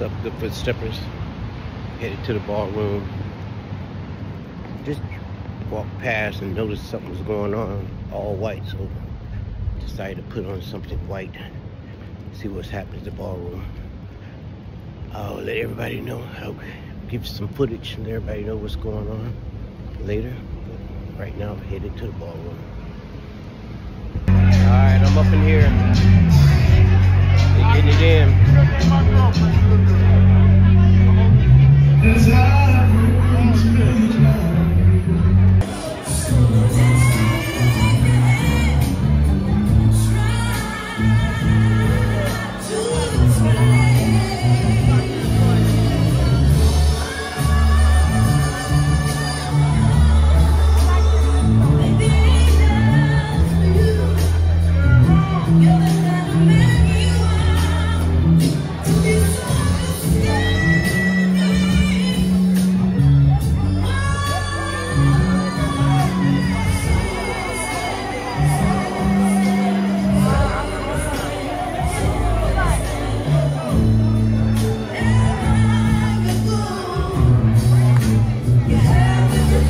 What's up, good foot steppers? Headed to the ballroom. Just walked past and noticed something was going on, all white, so decided to put on something white, see what's happening at the ballroom. I'll let everybody know. I'll give you some footage and let everybody know what's going on later. But right now, I'm headed to the ballroom. Alright, I'm up in here. They're getting it in.